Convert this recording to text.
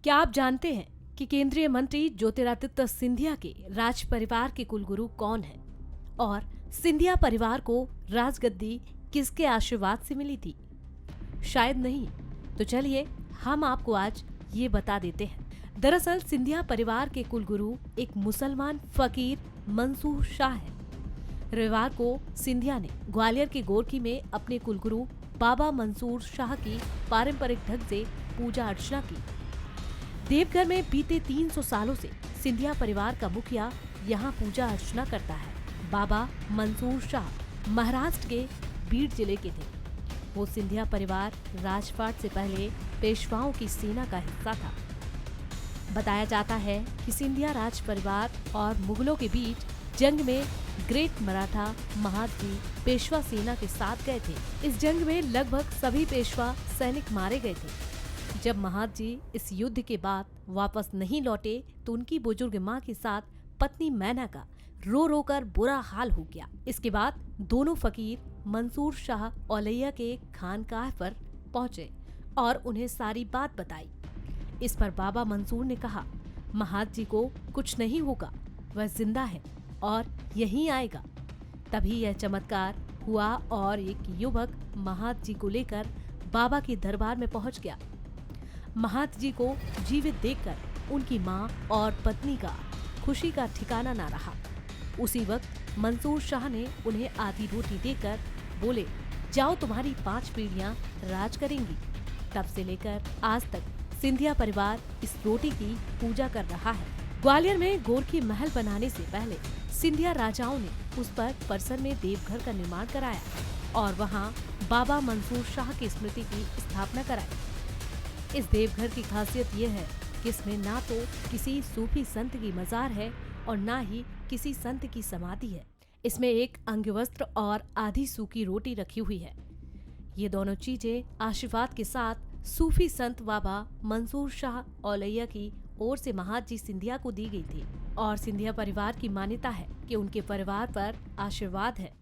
क्या आप जानते हैं कि केंद्रीय मंत्री ज्योतिरादित्य सिंधिया के राज परिवार के कुलगुरु कौन हैं? और सिंधिया परिवार को राजगद्दी किसके आशीर्वाद से मिली थी? शायद नहीं। तो चलिए हम आपको आज ये बता देते हैं। दरअसल सिंधिया परिवार के कुलगुरु एक मुसलमान फकीर मंसूर शाह है। रविवार को सिंधिया ने ग्वालियर के गोरखी में अपने कुलगुरु बाबा मंसूर शाह की पारंपरिक ढंग से पूजा अर्चना की। देवघर में बीते 300 सालों से सिंधिया परिवार का मुखिया यहाँ पूजा अर्चना करता है। बाबा मंसूर शाह महाराष्ट्र के बीड जिले के थे। वो सिंधिया परिवार राजपाट से पहले पेशवाओं की सेना का हिस्सा था। बताया जाता है कि सिंधिया राज परिवार और मुगलों के बीच जंग में ग्रेट मराठा महादजी पेशवा सेना के साथ गए थे। इस जंग में लगभग सभी पेशवा सैनिक मारे गए थे। जब महादजी इस युद्ध के बाद वापस नहीं लौटे तो उनकी बुजुर्ग मां के साथ पत्नी मैना का रो रो कर बुरा हाल हो गया। इसके बाद दोनों फकीर मंसूर शाह औलैया के खानकाह पर पहुंचे और उन्हें सारी बात बताई। इस पर बाबा मंसूर ने कहा, महादजी को कुछ नहीं होगा, वह जिंदा है और यहीं आएगा। तभी यह चमत्कार हुआ और एक युवक महादजी को लेकर बाबा के दरबार में पहुंच गया। महादजी को जीवित देखकर उनकी मां और पत्नी का खुशी का ठिकाना ना रहा। उसी वक्त मंसूर शाह ने उन्हें आधी रोटी देकर बोले, जाओ तुम्हारी 5 पीढ़ियां राज करेंगी। तब से लेकर आज तक सिंधिया परिवार इस रोटी की पूजा कर रहा है। ग्वालियर में गोरखी महल बनाने से पहले सिंधिया राजाओं ने उस पर परिसर में देवघर का निर्माण कराया और वहां बाबा मंसूर शाह की स्मृति की स्थापना कराई। इस देवघर की खासियत ये है कि इसमें ना तो किसी सूफी संत की मजार है और ना ही किसी संत की समाधि है। इसमें एक अंगवस्त्र और आधी सूखी रोटी रखी हुई है। ये दोनों चीजें आशीर्वाद के साथ सूफी संत बाबा मंसूर शाह औलैया की ओर से महादजी सिंधिया को दी गई थी और सिंधिया परिवार की मान्यता है कि उनके परिवार पर आशीर्वाद है।